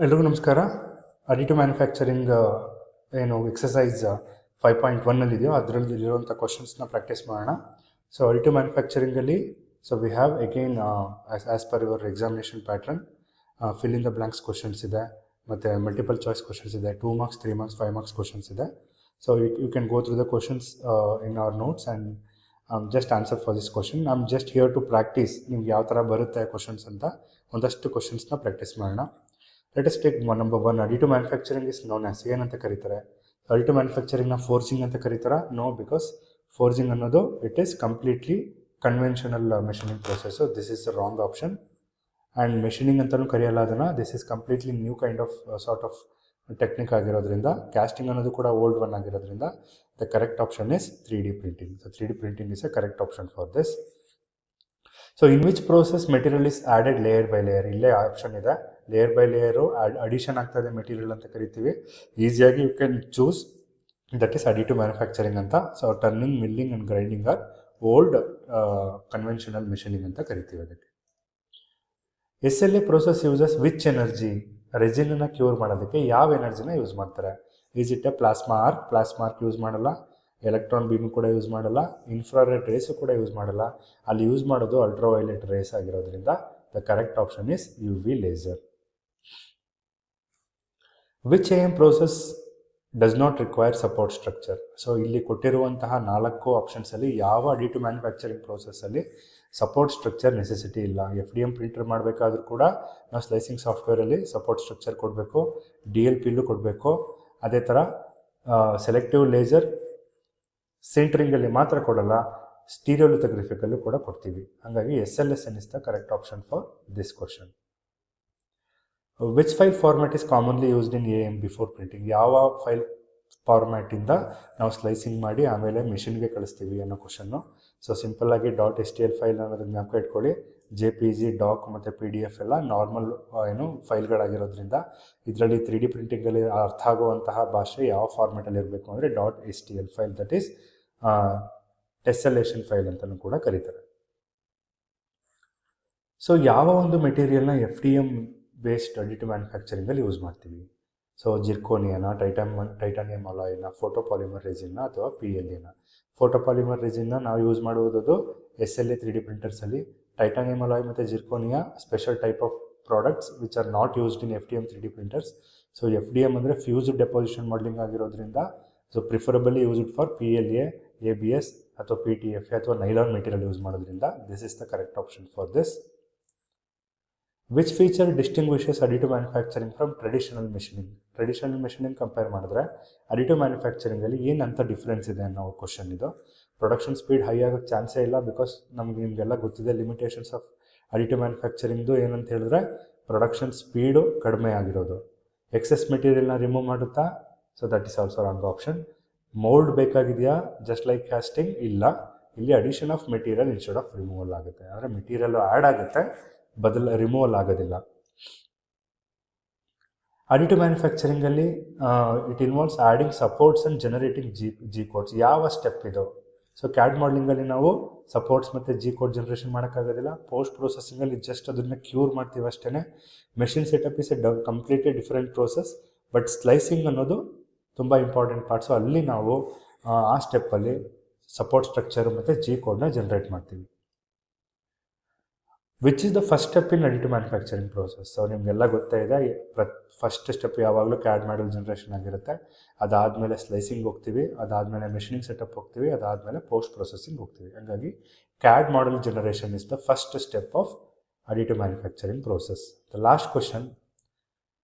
ಎಲ್ರಿಗೂ ನಮಸ್ಕಾರ. Additive manufacturing ಏನು ಎಕ್ಸಸೈಸ್ 5.1 ಅದರಲ್ಲಿ ಇರುವಂಥ ಕ್ವಶನ್ಸ್ನ ಪ್ರಾಕ್ಟೀಸ್ ಮಾಡೋಣ. ಸೊ ಅಡಿಟಿವ್ ಮ್ಯಾನುಫ್ಯಾಕ್ಚರಿಂಗಲ್ಲಿ we have again as per your examination pattern fill in the blanks questions ಇದೆ, ಮತ್ತು ಮಲ್ಟಿಪಲ್ ಚಾಯ್ಸ್ ಕ್ವಶನ್ಸ್ ಇದೆ, 2 marks 3 marks 5 marks ಕ್ವಶನ್ಸ್ ಇದೆ. So you can go through the questions in our notes and just answer for this question. I am just here to practice ನಿಮ್ಗೆ ಯಾವ ಥರ ಬರುತ್ತೆ questions ಅಂತ ಒಂದಷ್ಟು ಕ್ವಶನ್ಸ್ನ ಪ್ರಾಕ್ಟೀಸ್ ಮಾಡೋಣ. Let us take number 1. Additive manufacturing is known as ಏನಂತ ಕರೀತಾರೆ? ಅಡಿಟಿವ್ ಮ್ಯಾನುಫ್ಯಾಕ್ಚರಿಂಗ್ನ ಫೋರ್ಜಿಂಗ್ ಅಂತ ಕರೀತಾರಾ? ನೋ, ಬಿಕಾಸ್ ಫೋರ್ಜಿಂಗ್ ಅನ್ನೋದು it is completely conventional machining process. This is the wrong option. And machining ಅಂತಲೂ ಕರೆಯಲ್ಲ ಅದನ್ನು. This is completely new kind of sort of technique ಆಗಿರೋದ್ರಿಂದ, ಕ್ಯಾಸ್ಟಿಂಗ್ ಅನ್ನೋದು ಕೂಡ ಓಲ್ಡ್ ಒನ್ ಆಗಿರೋದ್ರಿಂದ the correct option is 3D printing. So 3D printing is a correct option for this. So in which process material is added layer by layer? ಇಲ್ಲೇ option ಇದೆ, layer by layer addition ಆಗ್ತಾ ಇದೆ material ಅಂತ ಕರಿತೀವಿ. ಈಸಿಯಾಗಿ you can choose that is additive manufacturing ಅಂತ. So turning, milling and grinding are old conventional machining ಅಂತ ಕರಿತೀವಿ ಅದಕ್ಕೆ. SLA process uses which energy? ರೆಸಿನನ್ನು ಕ್ಯೂರ್ ಮಾಡೋದಕ್ಕೆ ಯಾವ ಎನರ್ಜಿನ ಯೂಸ್ ಮಾಡ್ತಾರೆ? Is it a plasma arc? Plasma arc use ಮಾಡಲ್ಲ. ಎಲೆಕ್ಟ್ರಾನ್ ಬೀಮ್ ಕೂಡ ಯೂಸ್ ಮಾಡಲ್ಲ. ಇನ್ಫ್ರಾರೆಡ್ ರೇಸು ಕೂಡ ಯೂಸ್ ಮಾಡಲ್ಲ. ಅಲ್ಲಿ ಯೂಸ್ ಮಾಡೋದು ಅಲ್ಟ್ರಾವೈಲೆಟ್ ರೇಸ್ ಆಗಿರೋದ್ರಿಂದ the correct option is UV laser. Which AM process does not require support structure? So ಇಲ್ಲಿ ಕೊಟ್ಟಿರುವಂತಹ 4 ಆಪ್ಷನ್ಸಲ್ಲಿ ಯಾವ ಅಡಿಟಿವ್ ಮ್ಯಾನುಫ್ಯಾಕ್ಚರಿಂಗ್ ಪ್ರೋಸೆಸ್ಸಲ್ಲಿ ಸಪೋರ್ಟ್ ಸ್ಟ್ರಕ್ಚರ್ ನೆಸೆಸಿಟಿ ಇಲ್ಲ. FDM ಪ್ರಿಂಟರ್ ಮಾಡಬೇಕಾದ್ರೂ ಕೂಡ ನಾವು ಸ್ಲೈಸಿಂಗ್ ಸಾಫ್ಟ್ವೇರಲ್ಲಿ ಸಪೋರ್ಟ್ ಸ್ಟ್ರಕ್ಚರ್ ಕೊಡಬೇಕು, DLPಲ್ಲೂ ಕೊಡಬೇಕು. ಅದೇ ಥರ ಸೆಲೆಕ್ಟಿವ್ ಲೇಸರ್ ಸೆಂಟ್ರಿಂಗಲ್ಲಿ ಮಾತ್ರ ಕೊಡಲ್ಲ, ಸ್ಟೀರಿಯೋಲಿಥೋಗ್ರಫಿಕಲ್ಲೂ ಕೂಡ ಕೊಡ್ತೀವಿ. ಹಾಗಾಗಿ SLSN is the correct option for this question. Which file format is commonly used in AM before printing? ಯಾವ ಫೈಲ್ ಫಾರ್ಮ್ಯಾಟಿಂದ ನಾವು ಸ್ಲೈಸಿಂಗ್ ಮಾಡಿ ಆಮೇಲೆ ಮಿಷಿನ್ಗೆ ಕಳಿಸ್ತೀವಿ ಅನ್ನೋ ಕ್ವಶನ್ನು. ಸೊ ಸಿಂಪಲ್ಲಾಗಿ .stl ಫೈಲ್ ಅನ್ನೋದನ್ನ ಜ್ಞಾಪಕ ಇಟ್ಕೊಳ್ಳಿ. JPG, DOC ಮತ್ತು PDF ಎಲ್ಲ ನಾರ್ಮಲ್ ಫೈಲ್ಗಳಾಗಿರೋದ್ರಿಂದ ಇದರಲ್ಲಿ 3D ಪ್ರಿಂಟಿಂಗಲ್ಲಿ ಅರ್ಥ ಆಗುವಂತಹ ಭಾಷೆ ಯಾವ ಫಾರ್ಮ್ಯಾಟಲ್ಲಿ ಇರಬೇಕು ಅಂದರೆ .stl file, that is tessellation file ಅಂತಲೂ ಕೂಡ ಕರೀತಾರೆ. ಸೊ ಯಾವ ಒಂದು ಮೆಟೀರಿಯಲ್ನ FDM ಬೇಸ್ಡ್ ಅಡಿಟಿವ್ ಮ್ಯಾನುಫ್ಯಾಕ್ಚರಿಂಗಲ್ಲಿ ಯೂಸ್ ಮಾಡ್ತೀವಿ? ಸೊ ಜಿರ್ಕೋನಿಯನ, ಟೈಟಾನಿಯಂ ಅಲಾಯ್ನ, ಫೋಟೋಪಾಲಿಮರ್ ರೆಸಿನ್ನ ಅಥವಾ PLAನ? ಫೋಟೋಪಾಲಿಮರ್ ರೆಸಿನ್ನ ನಾವು ಯೂಸ್ ಮಾಡುವುದು SLA 3D ಪ್ರಿಂಟರ್ಸಲ್ಲಿ. ಟೈಟಾನಿಯಂ ಅಲಾಯ್ ಮತ್ತು zirconia special type of products which are not used in FDM 3D printers. So FDM ಅಂದರೆ ಫ್ಯೂಸ್ಡ್ ಡೆಪೋಸಿಷನ್ ಮಾಡಲಿಂಗ್ ಆಗಿರೋದ್ರಿಂದ so preferably used for PLA, ABS ಅಥವಾ PTFA ಅಥವಾ ನೈಲಾನ್ ಮೆಟೀರಿಯಲ್ ಯೂಸ್ ಮಾಡೋದ್ರಿಂದ this is the correct option for this. Which feature distinguishes additive manufacturing from traditional machining? Traditional machining compare ಮಾಡಿದ್ರೆ ಅಡಿಟಿವ್ ಮ್ಯಾನುಫ್ಯಾಕ್ಚರಿಂಗಲ್ಲಿ ಏನಂತ difference ಇದೆ ಅನ್ನೋ ಕ್ವಶನ್ ಇದು. ಪ್ರೊಡಕ್ಷನ್ ಸ್ಪೀಡ್ ಹೈ ಆಗೋಕ್ಕೆ ಚಾನ್ಸೇ ಇಲ್ಲ, ಬಿಕಾಸ್ ನಿಮಗೆಲ್ಲ ಗೊತ್ತಿದೆ ಲಿಮಿಟೇಷನ್ಸ್ ಆಫ್ ಅಡಿಟಿವ್ ಮ್ಯಾನುಫ್ಯಾಕ್ಚರಿಂಗ್ದು ಏನಂತ ಹೇಳಿದ್ರೆ ಪ್ರೊಡಕ್ಷನ್ ಸ್ಪೀಡು ಕಡಿಮೆ ಆಗಿರೋದು. ಎಕ್ಸೆಸ್ ಮೆಟೀರಿಯಲ್ನ ರಿಮೂವ್ ಮಾಡುತ್ತಾ? So that is also wrong option. Mould ಬೇಕಾಗಿದೆಯಾ ಜಸ್ಟ್ ಲೈಕ್ ಕ್ಯಾಸ್ಟಿಂಗ್? ಇಲ್ಲ, ಇಲ್ಲಿ addition of material instead of removal ಆಗುತ್ತೆ. ಅಂದರೆ ಮೆಟೀರಿಯಲ್ ಆ್ಯಡ್ ಆಗುತ್ತೆ, ರಿಮೂವಲ್ ಆಗೋದಿಲ್ಲ. ಅಡಿಟಿವ್ ಮ್ಯಾನುಫ್ಯಾಕ್ಚರಿಂಗಲ್ಲಿ it involves adding supports and generating G codes. ಯಾವ ಸ್ಟೆಪ್ ಇದು? ಸೊ ಕ್ಯಾಡ್ ಮಾಡಲಿಂಗಲ್ಲಿ ನಾವು ಸಪೋರ್ಟ್ಸ್ ಮತ್ತು G ಕೋಡ್ ಜನ್ರೇಷನ್ ಮಾಡೋಕ್ಕಾಗೋದಿಲ್ಲ. ಪೋಸ್ಟ್ ಪ್ರೊಸೆಸಿಂಗಲ್ಲಿ ಜಸ್ಟ್ ಅದನ್ನು ಕ್ಯೂರ್ ಮಾಡ್ತೀವಿ ಅಷ್ಟೇ. Machine setup is a completely different process. But slicing ಅನ್ನೋದು ತುಂಬ ಇಂಪಾರ್ಟೆಂಟ್ ಪಾರ್ಟ್ಸು. ಅಲ್ಲಿ ನಾವು ಆ ಸ್ಟೆಪ್ಪಲ್ಲಿ ಸಪೋರ್ಟ್ ಸ್ಟ್ರಕ್ಚರ್ ಮತ್ತು G ಕೋಡ್ನ ಜನ್ರೇಟ್ ಮಾಡ್ತೀವಿ. Which is the first step in additive manufacturing process? So ನಿಮಗೆಲ್ಲ ಗೊತ್ತೇ ಇದೆ, ಫಸ್ಟ್ ಸ್ಟೆಪ್ ಯಾವಾಗಲೂ ಕ್ಯಾಡ್ ಮಾಡಲ್ ಜನ್ರೇಷನ್ ಆಗಿರುತ್ತೆ. ಅದಾದಮೇಲೆ ಸ್ಲೈಸಿಂಗ್ ಹೋಗ್ತೀವಿ, ಅದಾದಮೇಲೆ ಮೆಷಿನಿಂಗ್ ಸೆಟಪ್ ಹೋಗ್ತೀವಿ, ಅದಾದಮೇಲೆ ಪೋಸ್ಟ್ ಪ್ರೊಸೆಸಿಂಗ್ ಹೋಗ್ತೀವಿ. ಹಾಗಾಗಿ CAD model generation is the first step of additive manufacturing process. The last question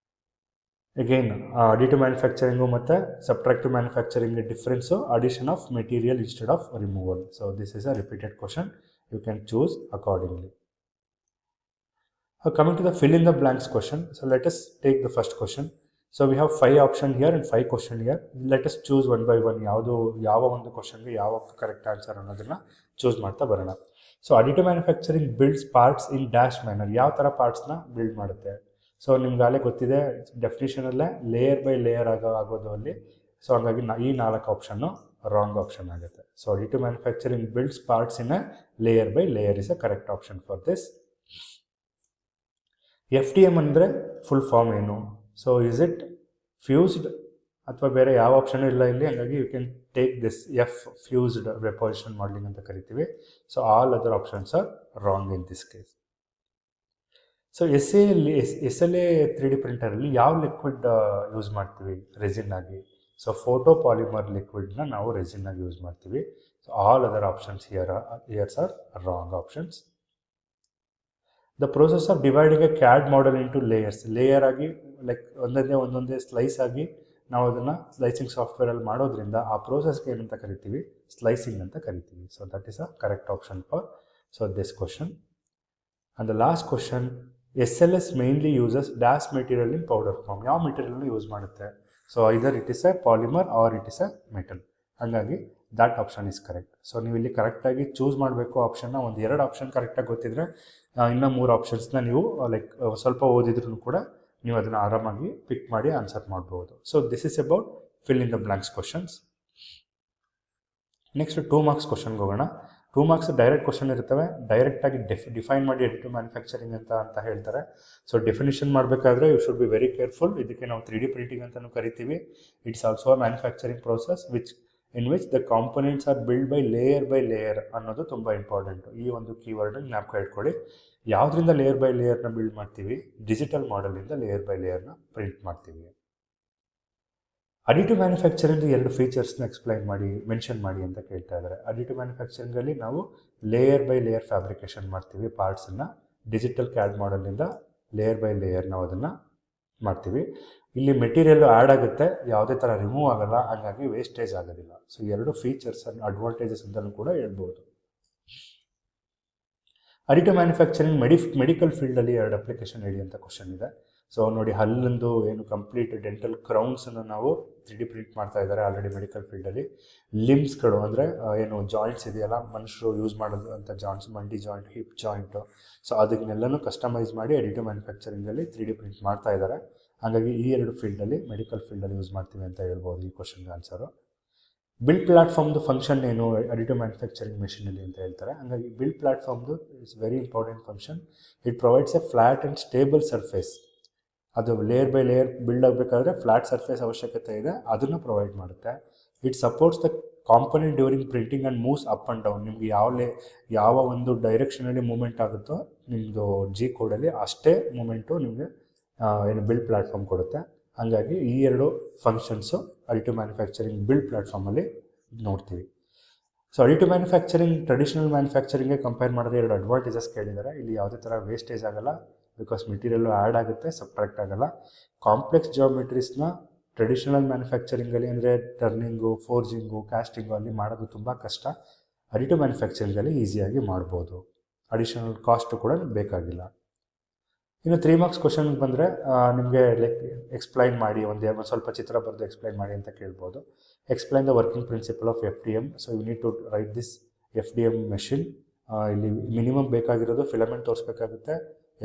again additive manufacturing ಮತ್ತು subtractive manufacturing difference addition of material instead of removal. So this is a repeated question, you can choose accordingly. Coming to the fill in the blanks question, so let us take the first question. So we have 5 options here and 5 questions here. Let us choose one by one. ಯಾವ ಒಂದು ಕ್ವಶನ್ಗೆ ಯಾವ correct answer ಅನ್ನೋದನ್ನು choose ಮಾಡ್ತಾ ಬರೋಣ. So additive manufacturing builds parts in dash manner. ಯಾವ ಥರ ಪಾರ್ಟ್ಸ್ನ build ಮಾಡುತ್ತೆ? ಸೊ ನಿಮ್ಗಾಲೇ ಗೊತ್ತಿದೆ, ಡೆಫಿನಿಷನಲ್ಲೇ ಲೇಯರ್ ಬೈ ಲೇಯರ್ ಆಗೋದು ಅಲ್ಲಿ. ಸೊ ಹಾಗಾಗಿ ಈ 4 ಆಪ್ಷನ್ನು ರಾಂಗ್ ಆಪ್ಷನ್ ಆಗುತ್ತೆ. So additive manufacturing builds parts in a layer by layer is a correct option for this. FDM ಅಂದರೆ ಫುಲ್ ಫಾರ್ಮ್ ಏನು? ಸೊ ಇಸ್ ಇಟ್ ಫ್ಯೂಸ್ಡ್ ಅಥವಾ ಬೇರೆ ಯಾವ ಆಪ್ಷನ್ ಇಲ್ಲ ಇಲ್ಲಿ, ಹಾಗಾಗಿ you can take this F fused evaporation modelling ಅಂತ ಕರಿತೀವಿ. So all other options are wrong in this case. So S L A 3D ಪ್ರಿಂಟರಲ್ಲಿ ಯಾವ ಲಿಕ್ವಿಡ್ ಯೂಸ್ ಮಾಡ್ತೀವಿ ರೆಸಿನ್ ಆಗಿ? ಸೊ ಫೋಟೋ ಪಾಲಿಮರ್ ಲಿಕ್ವಿಡ್ನ ನಾವು ರೆಸಿನ್ ಆಗಿ ಯೂಸ್ ಮಾಡ್ತೀವಿ. So all other options here's are wrong options. The process of dividing a CAD model into layer ಆಗಿ like ಒಂದೊಂದೇ ಸ್ಲೈಸ್ ಆಗಿ ನಾವು ಅದನ್ನು ಸ್ಲೈಸಿಂಗ್ ಸಾಫ್ಟ್ವೇರಲ್ಲಿ ಮಾಡೋದ್ರಿಂದ ಆ ಪ್ರೋಸೆಸ್ಗೆ ಏನಂತ ಕರಿತೀವಿ? ಸ್ಲೈಸಿಂಗ್ ಅಂತ ಕರಿತೀವಿ. So that is a correct option for this question. And the last question, SLS mainly uses dash material in powder form. ಯಾವ ಮೆಟೀರಿಯಲ್ನ ಯೂಸ್ ಮಾಡುತ್ತೆ? So either it is a polymer or it is a metal. ಹಾಗಾಗಿ that option is correct. So ನೀವು ಇಲ್ಲಿ ಕರೆಕ್ಟಾಗಿ choose ಮಾಡಬೇಕು ಆಪ್ಷನ್ನ. ಒಂದು 2 option ಕರೆಕ್ಟಾಗಿ ಗೊತ್ತಿದ್ರೆ ಇನ್ನೂ 3 ಆಪ್ಷನ್ಸ್ನ ನೀವು ಲೈಕ್ ಸ್ವಲ್ಪ ಓದಿದ್ರೂ ಕೂಡ ನೀವು ಅದನ್ನು ಆರಾಮಾಗಿ ಪಿಕ್ ಮಾಡಿ ಆನ್ಸರ್ ಮಾಡ್ಬೋದು. So this is about fill in the blanks questions. Next 2 marks ಕ್ವಶನ್ಗೆ ಹೋಗೋಣ. 2 ಮಾರ್ಕ್ಸ್ ಡೈರೆಕ್ಟ್ ಕ್ವಶನ್ ಇರ್ತವೆ. ಡೈರೆಕ್ಟಾಗಿ ಡಿಫೈನ್ ಮಾಡಿ ಅಡಿಟಿವ್ ಮ್ಯಾನುಫ್ಯಾಕ್ಚರಿಂಗ್ ಅಂತ ಹೇಳ್ತಾರೆ. ಸೊ ಡೆಫಿನಿಷನ್ ಮಾಡಬೇಕಾದ್ರೆ you should be very careful. ಇದಕ್ಕೆ ನಾವು 3D ಪ್ರಿಂಟಿಂಗ್ ಅಂತಲೂ ಕರಿತೀವಿ. It's also a manufacturing process in which the components are build by layer ಅನ್ನೋದು ತುಂಬ ಇಂಪಾರ್ಟೆಂಟು. ಈ ಒಂದು ಕೀವರ್ಡ್ ಜ್ಞಾಪಕ ಇಟ್ಕೊಳ್ಳಿ. ಯಾವುದರಿಂದ ಲೇಯರ್ ಬೈ ಲೇಯರ್ನ ಬಿಲ್ಡ್ ಮಾಡ್ತೀವಿ? ಡಿಜಿಟಲ್ ಮಾಡೆಲಿಂದ ಲೇಯರ್ ಬೈ ಲೇಯರ್ನ ಪ್ರಿಂಟ್ ಮಾಡ್ತೀವಿ. ಅಡಿಟಿವ್ ಮ್ಯಾನುಫ್ಯಾಕ್ಚರಿಂಗ್ 2 ಫೀಚರ್ಸ್ನ ಮೆನ್ಷನ್ ಮಾಡಿ ಅಂತ ಕೇಳ್ತಾ ಇದ್ದಾರೆ. ಅಡಿಟಿವ್ ಮ್ಯಾನುಫ್ಯಾಕ್ಚರಿಂಗಲ್ಲಿ ನಾವು ಲೇಯರ್ ಬೈ ಲೇಯರ್ ಫ್ಯಾಬ್ರಿಕೇಷನ್ ಮಾಡ್ತೀವಿ. ಪಾರ್ಟ್ಸನ್ನು ಡಿಜಿಟಲ್ ಕ್ಯಾಡ್ ಮಾಡೆಲಿಂದ ಲೇಯರ್ ಬೈ ಲೇಯರ್ ನಾವು ಅದನ್ನು ಮಾಡ್ತೀವಿ. ಇಲ್ಲಿ ಮೆಟೀರಿಯಲ್ಲು ಆ್ಯಡ್ ಆಗುತ್ತೆ, ಯಾವುದೇ ಥರ ರಿಮೂವ್ ಆಗಲ್ಲ, ಹಾಗಾಗಿ ವೇಸ್ಟೇಜ್ ಆಗೋದಿಲ್ಲ. ಸೊ 2 ಫೀಚರ್ಸ್ ಆ್ಯಂಡ್ ಅಡ್ವಾಂಟೇಜಸ್ ಅಂತಲೂ ಕೂಡ ಹೇಳ್ಬೋದು. ಅಡಿಟಿವ್ ಮ್ಯಾನುಫ್ಯಾಕ್ಚರಿಂಗ್ ಮೆಡಿಕಲ್ ಫೀಲ್ಡಲ್ಲಿ 2 ಅಪ್ಲಿಕೇಶನ್ ಹೇಳಿ ಅಂತ ಕ್ವಶನ್ ಇದೆ. ಸೊ ನೋಡಿ, ಹಲ್ಲೊಂದು ಏನು ಕಂಪ್ಲೀಟ್ ಡೆಂಟಲ್ ಕ್ರೌನ್ಸನ್ನು ನಾವು 3D ಪ್ರಿಂಟ್ ಮಾಡ್ತಾ ಇದ್ದಾರೆ ಆಲ್ರೆಡಿ ಮೆಡಿಕಲ್ ಫೀಲ್ಡಲ್ಲಿ. ಲಿಮ್ಸ್ಗಳು ಅಂದರೆ ಏನು ಜಾಯಿಂಟ್ಸ್ ಇದೆಯಲ್ಲ, ಮನುಷ್ಯರು ಯೂಸ್ ಮಾಡೋದು ಅಂತ ಜಾಯಿಂಟ್ಸ್, ಮಂಡಿ ಜಾಯಿಂಟ್, ಹಿಪ್ ಜಾಯಿಂಟು, ಸೊ ಅದನ್ನೆಲ್ಲನೂ ಕಸ್ಟಮೈಸ್ ಮಾಡಿ ಅಡಿಟಿವ್ ಮ್ಯಾನುಫ್ಯಾಕ್ಚರಿಂಗಲ್ಲಿ 3D ಪ್ರಿಂಟ್ ಮಾಡ್ತಾ ಇದ್ದಾರೆ. ಹಾಗಾಗಿ ಈ 2 ಫೀಲ್ಡಲ್ಲಿ ಮೆಡಿಕಲ್ ಫೀಲ್ಡಲ್ಲಿ ಯೂಸ್ ಮಾಡ್ತೀವಿ ಅಂತ ಹೇಳ್ಬೋದು ಈ ಕ್ವಶನ್ಗೆ ಆನ್ಸರು. ಬಿಲ್ಡ್ ಪ್ಲಾಟ್ಫಾರ್ಮ್ದು ಫಂಕ್ಷನ್ ಏನು ಅಡಿಟಿವ್ ಮ್ಯಾನುಫ್ಯಾಕ್ಚರಿಂಗ್ ಮೆಷಿನಲ್ಲಿ ಅಂತ ಹೇಳ್ತಾರೆ. ಹಾಗಾಗಿ ಬಿಲ್ಡ್ ಪ್ಲಾಟ್ಫಾರ್ಮ್ದು it's very important function. It provides a flat and stable surface. ಅದು ಲೇಯರ್ ಬೈ ಲೇಯರ್ ಬಿಲ್ಡ್ ಆಗಬೇಕಾದ್ರೆ ಫ್ಲ್ಯಾಟ್ ಸರ್ಫೇಸ್ ಅವಶ್ಯಕತೆ ಇದೆ, ಅದನ್ನು ಪ್ರೊವೈಡ್ ಮಾಡುತ್ತೆ. It supports the component during printing and moves up and down. ನಿಮಗೆ ಯಾವ ಒಂದು ಡೈರೆಕ್ಷನಲ್ಲಿ ಮೂವ್ಮೆಂಟ್ ಆಗುತ್ತೋ ನಿಮ್ಮದು G ಕೋಡಲ್ಲಿ ಅಷ್ಟೇ ಮೂಮೆಂಟು ನಿಮಗೆ ಏನು ಬಿಲ್ಡ್ ಪ್ಲಾಟ್ಫಾರ್ಮ್ ಕೊಡುತ್ತೆ. ಹಾಗಾಗಿ ಈ 2 ಫಂಕ್ಷನ್ಸು ಅಡಿಟಿವ್ ಮ್ಯಾನುಫ್ಯಾಕ್ಚರಿಂಗ್ ಬಿಲ್ಡ್ ಪ್ಲಾಟ್ಫಾರ್ಮಲ್ಲಿ ನೋಡ್ತೀವಿ. ಸೊ ಅಡಿಟಿವ್ ಮ್ಯಾನುಫ್ಯಾಕ್ಚರಿಂಗ್ ಟ್ರೆಡಿಷನಲ್ ಮ್ಯಾನುಫ್ಯಾಕ್ಚರಿಂಗ್ಗೆ ಕಂಪೇರ್ ಮಾಡಿದ್ರೆ 2 ಅಡ್ವಾಂಟೇಜಸ್ ಕೇಳಿದ್ದಾರೆ. ಇಲ್ಲಿ ಯಾವುದೇ ಥರ ವೇಸ್ಟೇಜ್ ಆಗಲ್ಲ, ಬಿಕಾಸ್ ಮೆಟೀರಿಯಲ್ಲು ಆ್ಯಡ್ ಆಗುತ್ತೆ, ಸಬ್ಟ್ರಾಕ್ಟ್ ಆಗಲ್ಲ. ಕಾಂಪ್ಲೆಕ್ಸ್ ಜಿಯೋಮೆಟ್ರೀಸ್ನ ಟ್ರೆಡಿಷನಲ್ ಮ್ಯಾನುಫ್ಯಾಕ್ಚರಿಂಗಲ್ಲಿ ಅಂದರೆ ಟರ್ನಿಂಗು, ಫೋರ್ಜಿಂಗು, ಕ್ಯಾಸ್ಟಿಂಗು ಅಲ್ಲಿ ಮಾಡೋದು ತುಂಬ ಕಷ್ಟ. ಅಡಿಟಿವ್ ಮ್ಯಾನುಫ್ಯಾಕ್ಚರಿಂಗಲ್ಲಿ ಈಸಿಯಾಗಿ ಮಾಡ್ಬೋದು. ಅಡಿಷನಲ್ ಕಾಸ್ಟು ಕೂಡ ಬೇಕಾಗಿಲ್ಲ. ಇನ್ನು 3 ಮಾರ್ಕ್ಸ್ ಕ್ವಶನ್ಗೆ ಬಂದರೆ ನಿಮಗೆ ಲೈಕ್ ಎಕ್ಸ್ಪ್ಲೈನ್ ಮಾಡಿ, ಒಂದು ಸ್ವಲ್ಪ ಚಿತ್ರ ಬರೆದು ಎಕ್ಸ್ಪ್ಲೈನ್ ಮಾಡಿ ಅಂತ ಕೇಳ್ಬೋದು. Explain the working principle of FDM. So you need to write this FDM machine. ಇಲ್ಲಿ ಮಿನಿಮಮ್ ಬೇಕಾಗಿರೋದು ಫಿಲಮೆಂಟ್ ತೋರಿಸ್ಬೇಕಾಗುತ್ತೆ,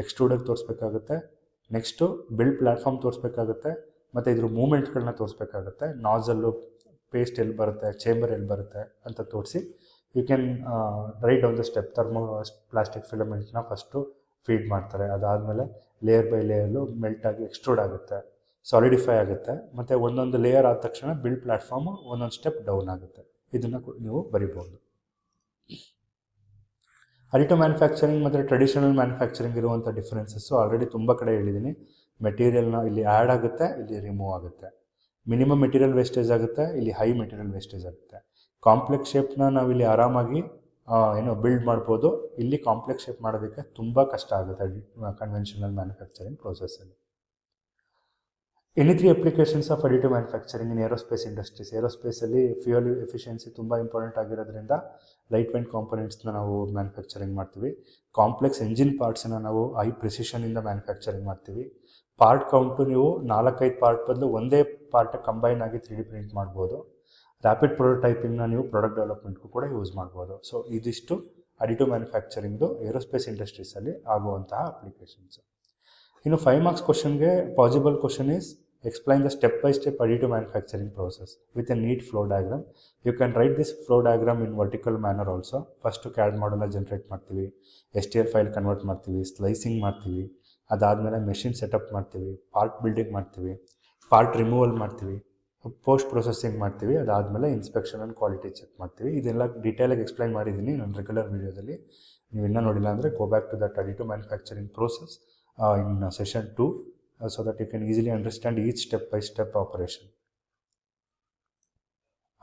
ಎಕ್ಸ್ಟ್ರೂಡರ್ ತೋರಿಸ್ಬೇಕಾಗುತ್ತೆ, ನೆಕ್ಸ್ಟು ಬಿಲ್ಡ್ ಪ್ಲ್ಯಾಟ್ಫಾರ್ಮ್ ತೋರಿಸ್ಬೇಕಾಗುತ್ತೆ, ಮತ್ತು ಇದ್ರ ಮೂಮೆಂಟ್ಗಳನ್ನ ತೋರಿಸ್ಬೇಕಾಗುತ್ತೆ. ನಾಜಲ್ಲು, ಪೇಸ್ಟ್ ಎಲ್ಲಿ ಬರುತ್ತೆ, ಚೇಂಬರ್ ಎಲ್ಲಿ ಬರುತ್ತೆ ಅಂತ ತೋರಿಸಿ you can write down the step. Plastic ಫಿಲಮೆಂಟ್ನ ಫಸ್ಟು ಫೀಡ್ ಮಾಡ್ತಾರೆ, ಅದಾದಮೇಲೆ ಲೇಯರ್ ಬೈ ಲೇಯರ್ಲು ಮೆಲ್ಟ್ ಆಗಿ ಎಕ್ಸ್ಟ್ರೂಡ್ ಆಗುತ್ತೆ, ಸಾಲಿಡಿಫೈ ಆಗುತ್ತೆ, ಮತ್ತು ಒಂದೊಂದು ಲೇಯರ್ ಆದ ತಕ್ಷಣ ಬಿಲ್ಡ್ ಪ್ಲ್ಯಾಟ್ಫಾರ್ಮು ಒಂದೊಂದು ಸ್ಟೆಪ್ ಡೌನ್ ಆಗುತ್ತೆ. ಇದನ್ನು ನೀವು ಬರಿಬೋದು. ಅಡಿಟಿವ್ ಮ್ಯಾನುಫ್ಯಾಕ್ಚರಿಂಗ್ ಮತ್ತು ಟ್ರೆಡಿಷನಲ್ ಮ್ಯಾನುಫ್ಯಾಕ್ಚರಿಂಗ್ ಇರುವಂಥ ಡಿಫ್ರೆನ್ಸಸ್ಸು ಆಲ್ರೆಡಿ ತುಂಬ ಕಡೆ ಹೇಳಿದ್ದೀನಿ. ಮೆಟೀರಿಯಲ್ನ ಇಲ್ಲಿ ಆ್ಯಡ್ ಆಗುತ್ತೆ, ಇಲ್ಲಿ ರಿಮೂವ್ ಆಗುತ್ತೆ. ಮಿನಿಮಮ್ ಮೆಟೀರಿಯಲ್ ವೇಸ್ಟೇಜ್ ಆಗುತ್ತೆ, ಇಲ್ಲಿ ಹೈ ಮೆಟೀರಿಯಲ್ ವೇಸ್ಟೇಜ್ ಆಗುತ್ತೆ. ಕಾಂಪ್ಲೆಕ್ಸ್ ಶೇಪ್ನ ನಾವಿಲ್ಲಿ ಆರಾಮಾಗಿ ಬಿಲ್ಡ್ ಮಾಡ್ಬೋದು. ಇಲ್ಲಿ ಕಾಂಪ್ಲೆಕ್ಸ್ ಶೇಪ್ ಮಾಡೋದಕ್ಕೆ ತುಂಬ ಕಷ್ಟ ಆಗುತ್ತೆ ಕನ್ವೆನ್ಷನಲ್ ಮ್ಯಾನುಫ್ಯಾಕ್ಚರಿಂಗ್ ಪ್ರೋಸೆಸ್ಸಲ್ಲಿ. Any 3 applications of additive manufacturing in aerospace industries. ಏರೋಸ್ಪೇಸಲ್ಲಿ ಫ್ಯೂಯಲ್ ಎಫಿಷಿಯನ್ಸಿ ತುಂಬ ಇಂಪಾರ್ಟೆಂಟ್ ಆಗಿರೋದ್ರಿಂದ ಲೈಟ್ ವೆಯ್ಟ್ ಕಾಂಪೊನೆಂಟ್ಸ್ನ ನಾವು ಮ್ಯಾನುಫ್ಯಾಕ್ಚರಿಂಗ್ ಮಾಡ್ತೀವಿ. ಕಾಂಪ್ಲೆಕ್ಸ್ ಎಂಜಿನ್ ಪಾರ್ಟ್ಸನ್ನು ನಾವು ಹೈ ಪ್ರಿಸಿಷನಿಂದ ಮ್ಯಾನುಫ್ಯಾಕ್ಚರಿಂಗ್ ಮಾಡ್ತೀವಿ. ಪಾರ್ಟ್ ಕೌಂಟು ನೀವು 4-5 ಪಾರ್ಟ್ ಬದಲು ಒಂದೇ ಪಾರ್ಟ್ ಕಂಬೈನ್ ಆಗಿ 3D ಪ್ರಿಂಟ್ ಮಾಡ್ಬೋದು. ರ್ಯಾಪಿಡ್ ಪ್ರೊಟೋಟೈಪಿಂಗ್ನ ನೀವು ಪ್ರಾಡಕ್ಟ್ ಡೆವಲಪ್ಮೆಂಟ್ಗೂ ಕೂಡ ಯೂಸ್ ಮಾಡ್ಬೋದು. ಸೊ ಇದಿಷ್ಟು ಅಡಿಟಿವ್ ಮ್ಯಾನುಫ್ಯಾಕ್ಚರಿಂಗ್ದು ಏರೋಸ್ಪೇಸ್ ಇಂಡಸ್ಟ್ರೀಸಲ್ಲಿ ಆಗುವಂತಹ ಅಪ್ಲಿಕೇಶನ್ಸ್. ಇನ್ನು 5 ಮಾರ್ಕ್ಸ್ ಕ್ವಶನ್ಗೆ possible question is explain the step-by-step additive manufacturing process with a neat flow diagram. You can write this flow diagram in vertical manner also. First CAD model generate ಮಾಡ್ತೀವಿ, STL file convert ಮಾಡ್ತೀವಿ, slicing ಮಾಡ್ತೀವಿ, ಅದಾದಮೇಲೆ machine setup ಮಾಡ್ತೀವಿ, part building ಮಾಡ್ತೀವಿ, part removal ಮಾಡ್ತೀವಿ, post processing ಮಾಡ್ತೀವಿ, ಅದಾದಮೇಲೆ inspection and quality check ಮಾಡ್ತೀವಿ. ಇದೆಲ್ಲ ಡೀಟೇಲಾಗಿ ಎಕ್ಸ್ಪ್ಲೈನ್ ಮಾಡಿದ್ದೀನಿ ನನ್ನ ರೆಗ್ಯುಲರ್ ವೀಡಿಯೋದಲ್ಲಿ. ನೀವು ಇನ್ನೂ ನೋಡಿಲ್ಲ ಅಂದರೆ go back to that additive manufacturing process in session 2 so that you can easily understand each step by step operation.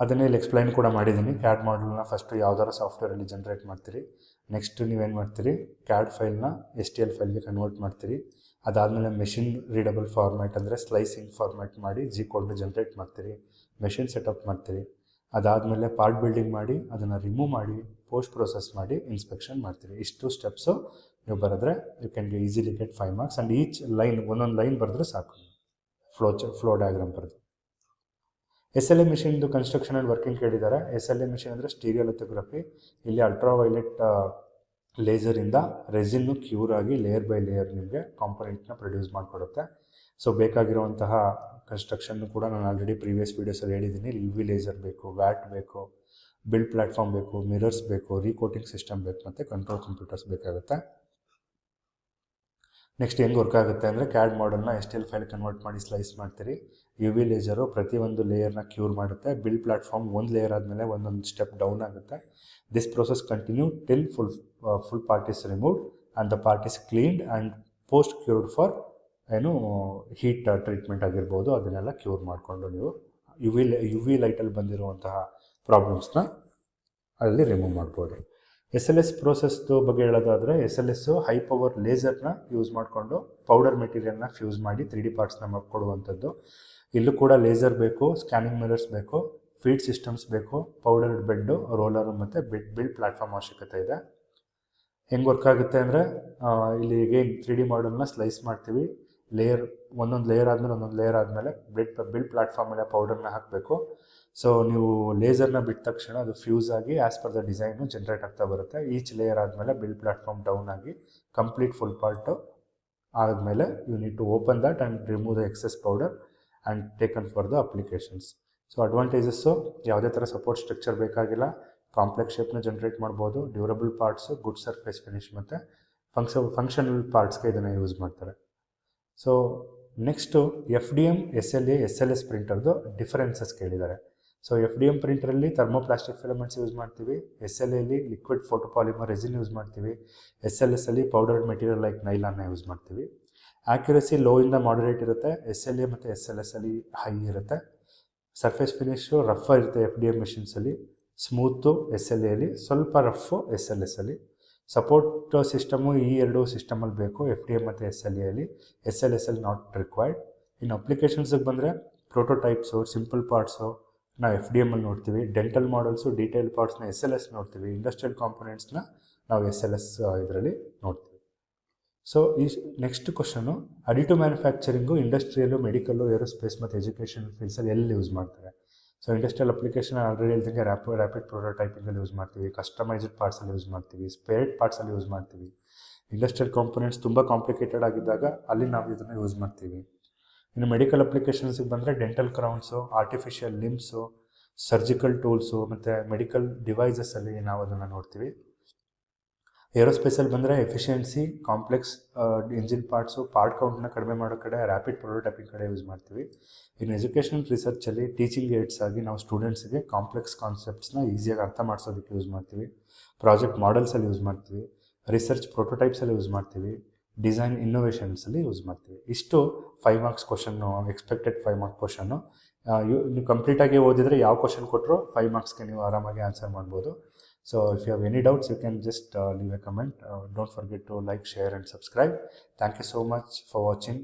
ಅದನ್ನೇ ಇಲ್ಲಿ ಎಕ್ಸ್ಪ್ಲೈನ್ ಕೂಡ ಮಾಡಿದ್ದೀನಿ. ಕ್ಯಾಡ್ ಮಾಡಲ್ನ ಫಸ್ಟು ಯಾವ್ದಾರ ಸಾಫ್ಟ್ವೇರಲ್ಲಿ ಜನ್ರೇಟ್ ಮಾಡ್ತೀರಿ, ನೆಕ್ಸ್ಟ್ ನೀವೇನು ಮಾಡ್ತೀರಿ, ಕ್ಯಾಡ್ ಫೈಲ್ನ STL ಫೈಲ್ಗೆ ಕನ್ವರ್ಟ್ ಮಾಡ್ತೀರಿ. ಅದಾದಮೇಲೆ ಮೆಷಿನ್ ರೀಡಬಲ್ ಫಾರ್ಮ್ಯಾಟ್ ಅಂದರೆ ಸ್ಲೈಸಿಂಗ್ ಫಾರ್ಮ್ಯಾಟ್ ಮಾಡಿ G ಕೋಡ್ನ ಜನ್ರೇಟ್ ಮಾಡ್ತೀರಿ, ಮೆಷಿನ್ ಸೆಟಪ್ ಮಾಡ್ತೀರಿ. ಅದಾದಮೇಲೆ ಪಾರ್ಟ್ ಬಿಲ್ಡಿಂಗ್ ಮಾಡಿ ಅದನ್ನು ರಿಮೂವ್ ಮಾಡಿ ಪೋಸ್ಟ್ ಪ್ರೊಸೆಸ್ ಮಾಡಿ ಇನ್ಸ್ಪೆಕ್ಷನ್ ಮಾಡ್ತೀರಿ. ಇಷ್ಟು ಸ್ಟೆಪ್ಸು ನೀವು ಬರೆದ್ರೆ you can easily get 5 marks. And each line ಒಂದೊಂದು ಲೈನ್ ಬರೆದ್ರೆ ಸಾಕು, ಫ್ಲೋ ಡಯಾಗ್ರಾಮ್ ಬರೆದು. SLA ಮಿಷಿನ್ದು ಕನ್ಸ್ಟ್ರಕ್ಷನ್ ಆ್ಯಂಡ್ ವರ್ಕಿಂಗ್ ಕೇಳಿದ್ದಾರೆ. SLA ಮಿಷಿನ್ ಅಂದರೆ ಸ್ಟೀರಿಯೋಲಿಥೋಗ್ರಫಿ. ಇಲ್ಲಿ ಅಲ್ಟ್ರಾವೈಲೆಟ್ ಲೇಸರಿಂದ ರೆಸಿನ್ನು ಕ್ಯೂರ್ ಆಗಿ ಲೇಯರ್ ಬೈ ಲೇಯರ್ ನಿಮಗೆ ಕಾಂಪೊನೆಂಟ್ನ ಪ್ರೊಡ್ಯೂಸ್ ಮಾಡಿಕೊಡುತ್ತೆ. ಸೊ ಬೇಕಾಗಿರುವಂತಹ ಕನ್ಸ್ಟ್ರಕ್ಷನ್ನು ಕೂಡ ನಾನು ಆಲ್ರೆಡಿ ಪ್ರೀವಿಯಸ್ ವೀಡಿಯೋಸಲ್ಲಿ ಹೇಳಿದ್ದೀನಿ. UV ಲೇಸರ್ ಬೇಕು, ವ್ಯಾಟ್ ಬೇಕು, ಬಿಲ್ಡ್ ಪ್ಲ್ಯಾಟ್ಫಾರ್ಮ್ ಬೇಕು, ಮಿರರ್ಸ್ ಬೇಕು, ರೀಕೋಟಿಂಗ್ ಸಿಸ್ಟಮ್ ಬೇಕು, ಮತ್ತು ಕಂಟ್ರೋಲ್ ಕಂಪ್ಯೂಟರ್ಸ್ ಬೇಕಾಗುತ್ತೆ. ನೆಕ್ಸ್ಟ್ ಹೆಂಗೆ ವರ್ಕ್ ಆಗುತ್ತೆ ಅಂದರೆ ಕ್ಯಾಡ್ ಮಾಡಲ್ನ STL ಫೈಲ್ ಕನ್ವರ್ಟ್ ಮಾಡಿ ಸ್ಲೈಸ್ ಮಾಡ್ತೀರಿ. UV ಲೇಸರು ಪ್ರತಿಯೊಂದು ಲೇಯರ್ನ ಕ್ಯೂರ್ ಮಾಡುತ್ತೆ. ಬಿಲ್ಡ್ ಪ್ಲ್ಯಾಟ್ಫಾರ್ಮ್ ಒಂದು ಲೇಯರ್ ಆದಮೇಲೆ ಒಂದೊಂದು ಸ್ಟೆಪ್ ಡೌನ್ ಆಗುತ್ತೆ. This process continue till full part is removed and the part is cleaned and post cured for heat treatment ಆಗಿರ್ಬೋದು. ಅದನ್ನೆಲ್ಲ ಕ್ಯೂರ್ ಮಾಡಿಕೊಂಡು ನೀವು UV ಲೈಟಲ್ಲಿ ಬಂದಿರುವಂತಹ ಪ್ರಾಬ್ಲಮ್ಸ್ನ ಅಲ್ಲಿ ರಿಮೂವ್ ಮಾಡ್ಬೋದು. SLS ಪ್ರೋಸೆಸ್ದು ಬಗ್ಗೆ ಹೇಳೋದಾದರೆ SLS ಹೈ ಪವರ್ ಲೇಸರ್ನ ಯೂಸ್ ಮಾಡಿಕೊಂಡು ಪೌಡರ್ ಮೆಟೀರಿಯಲ್ನ ಫ್ಯೂಸ್ ಮಾಡಿ 3D ಪಾರ್ಟ್ಸ್ನ ಕೊಡುವಂಥದ್ದು. ಇಲ್ಲೂ ಕೂಡ ಲೇಸರ್ ಬೇಕು, ಸ್ಕ್ಯಾನಿಂಗ್ ಮಿರರ್ಸ್ ಬೇಕು, ಫೀಡ್ ಸಿಸ್ಟಮ್ಸ್ ಬೇಕು, ಪೌಡರ್ಡ್ ಬೆಡ್ಡು, ರೋಲರು ಮತ್ತು ಬಿಲ್ಡ್ ಪ್ಲ್ಯಾಟ್ಫಾರ್ಮ್ ಅವಶ್ಯಕತೆ ಇದೆ. ಹೆಂಗೆ ವರ್ಕ್ ಆಗುತ್ತೆ ಅಂದರೆ ಇಲ್ಲಿ ಏನು 3D ಮಾಡಲ್ನ ಸ್ಲೈಸ್ ಮಾಡ್ತೀವಿ. ಒಂದೊಂದು ಲೇಯರ್ ಆದಮೇಲೆ ಬಿಲ್ಡ್ ಪ್ಲ್ಯಾಟ್ಫಾರ್ಮ್ ಮೇಲೆ ಪೌಡರ್ನ ಹಾಕಬೇಕು. ಸೊ ನೀವು ಲೇಸರ್ನ ಬಿಟ್ಟ ತಕ್ಷಣ ಅದು ಫ್ಯೂಸ್ ಆಗಿ as per the design generate ಆಗ್ತಾ ಬರುತ್ತೆ. ಈಚ್ ಲೇಯರ್ ಆದಮೇಲೆ ಬಿಲ್ಡ್ ಪ್ಲ್ಯಾಟ್ಫಾರ್ಮ್ ಡೌನ್ ಆಗಿ ಕಂಪ್ಲೀಟ್ ಫುಲ್ ಪಾರ್ಟು ಆದಮೇಲೆ you need to open that and remove the excess powder and taken for the applications. So advantages ಯಾವುದೇ ಥರ support structure ಬೇಕಾಗಿಲ್ಲ, complex ಶೇಪ್ನ generate ಮಾಡ್ಬೋದು, durable parts, good surface finish ಮತ್ತು functional ಪಾರ್ಟ್ಸ್ಗೆ ಇದನ್ನು ಯೂಸ್ ಮಾಡ್ತಾರೆ. So next FDM, SLA, SLS ಪ್ರಿಂಟರ್ದು ಡಿಫರೆನ್ಸಸ್ ಕೇಳಿದ್ದಾರೆ. So FDM ಪ್ರಿಂಟರಲ್ಲಿ thermoplastic filaments use ಮಾಡ್ತೀವಿ, SLAಲಿ ಲಿಕ್ವಿಡ್ ಫೋಟೋಪಾಲಿಮರ್ ರೆಸಿನ್ ಯೂಸ್ ಮಾಡ್ತೀವಿ, SLSಲ್ಲಿ ಪೌಡರ್ಡ್ ಮೆಟೀರಿಯಲ್ ಲೈಕ್ ನೈಲಾನ್ನ ಯೂಸ್ ಮಾಡ್ತೀವಿ. ಆ್ಯಕ್ಯುರಸಿ ಲೋ ಇಂದ ಮಾಡರೇಟ್ ಇರುತ್ತೆ, SLA ಮತ್ತು SLSಲ್ಲಿ ಹೈ ಇರುತ್ತೆ. ಸರ್ಫೇಸ್ ಫಿನಿಶು ರಫ್ ಇರುತ್ತೆ FDM ಮಿಷಿನ್ಸಲ್ಲಿ, ಸ್ಮೂತು SLAಲಿ, ಸ್ವಲ್ಪ ರಫು SLSಲ್ಲಿ. ಸಪೋರ್ಟ್ ಸಿಸ್ಟಮು ಈ ಎರಡು ಸಿಸ್ಟಮಲ್ಲಿ ಬೇಕು, FDM ಮತ್ತು SLAಲಿ. SLSಲ್ಲಿ ನಾಟ್ ರಿಕ್ವೈರ್ಡ್. ಇನ್ನು ಅಪ್ಲಿಕೇಶನ್ಸಿಗೆ ಬಂದರೆ ಪ್ರೋಟೋಟೈಪ್ಸು, ಸಿಂಪಲ್ ಪಾರ್ಟ್ಸು ನಾವು FDMಲ್ಲಿ ನೋಡ್ತೀವಿ, ಡೆಂಟಲ್ ಮಾಡಲ್ಸು, ಡೀಟೇಲ್ ಪಾರ್ಟ್ಸ್ನ SLS ನೋಡ್ತೀವಿ, ಇಂಡಸ್ಟ್ರಿಯಲ್ ಕಾಂಪೊನೆಂಟ್ಸ್ನ ನಾವು SLS ಇದರಲ್ಲಿ ನೋಡ್ತೀವಿ. ಸೊ ಈ next question, additive manufacturing industrial, medical, aerospace ಮತ್ತು ಎಜುಕೇಷನ್ ಫೀಲ್ಡ್ಸಲ್ಲಿ ಎಲ್ಲಿ ಯೂಸ್ ಮಾಡ್ತಾರೆ? ಸೊ ಇಂಡಸ್ಟ್ರಿಯಲ್ ಅಪ್ಲಿಕೇಶನ್ ಆಲ್ರೆಡಿ ಹೇಳ್ದಂಗೆ ರ್ಯಾಪಿಡ್ ಪ್ರೋಟೋಟೈಪಿಂಗಲ್ಲಿ ಯೂಸ್ ಮಾಡ್ತೀವಿ, ಕಸ್ಟಮೈಸ್ಡ್ ಪಾರ್ಟ್ಸಲ್ಲಿ ಯೂಸ್ ಮಾಡ್ತೀವಿ, ಸ್ಪೇರ್ಡ್ ಪಾರ್ಟ್ಸಲ್ಲಿ ಯೂಸ್ ಮಾಡ್ತೀವಿ. ಇಂಡಸ್ಟ್ರಿಯಲ್ ಕಾಂಪೊನೆಂಟ್ಸ್ ತುಂಬ ಕಾಂಪ್ಲಿಕೇಟೆಡ್ ಆಗಿದ್ದಾಗ ಅಲ್ಲಿ ನಾವು ಇದನ್ನು ಯೂಸ್ ಮಾಡ್ತೀವಿ. ಇನ್ನು ಮೆಡಿಕಲ್ ಅಪ್ಲಿಕೇಶನ್ಸಿಗೆ ಬಂದರೆ dental crowns, artificial limbs, surgical tools ಮತ್ತು ಮೆಡಿಕಲ್ ಡಿವೈಸಸಲ್ಲಿ ನಾವು ಅದನ್ನು ನೋಡ್ತೀವಿ. ಏರೋಸ್ಪೇಸಲ್ಲಿ ಬಂದರೆ efficiency, complex engine parts, part ಕೌಂಟ್ನ ಕಡಿಮೆ ಮಾಡೋ ಕಡೆ ರ್ಯಾಪಿಡ್ ಪ್ರೋಟೋಟೈಪಿಂಗ್ ಕಡೆ ಯೂಸ್ ಮಾಡ್ತೀವಿ. ಇನ್ನು ಎಜುಕೇಷನ್ ರಿಸರ್ಚಲ್ಲಿ ಟೀಚಿಂಗ್ ಏಡ್ಸ್ ಆಗಿ ನಾವು ಸ್ಟೂಡೆಂಟ್ಸ್ಗೆ ಕಾಂಪ್ಲೆಕ್ಸ್ ಕಾನ್ಸೆಪ್ಟ್ಸ್ನ ಈಸಿಯಾಗಿ ಅರ್ಥ ಮಾಡಿಸೋದಕ್ಕೆ ಯೂಸ್ ಮಾಡ್ತೀವಿ. ಪ್ರಾಜೆಕ್ಟ್ ಮಾಡೆಲ್ಸಲ್ಲಿ ಯೂಸ್ ಮಾಡ್ತೀವಿ, ರಿಸರ್ಚ್ ಪ್ರೋಟೋಟೈಪ್ಸಲ್ಲಿ ಯೂಸ್ ಮಾಡ್ತೀವಿ, ಡಿಸೈನ್ ಇನ್ನೋವೇಷನ್ಸಲ್ಲಿ ಯೂಸ್ ಮಾಡ್ತೀವಿ. ಇಷ್ಟು 5 marks question, expected 5 marks question. ನೀವು ಕಂಪ್ಲೀಟಾಗಿ ಓದಿದರೆ ಯಾವ ಕ್ವಶನ್ ಕೊಟ್ಟರು 5 ಮಾರ್ಕ್ಸ್ಗೆ ನೀವು ಆರಾಮಾಗಿ ಆನ್ಸರ್ ಮಾಡ್ಬೋದು. So if you have any doubts, you can just leave a comment. Don't forget to like, share and subscribe. Thank you so much for watching.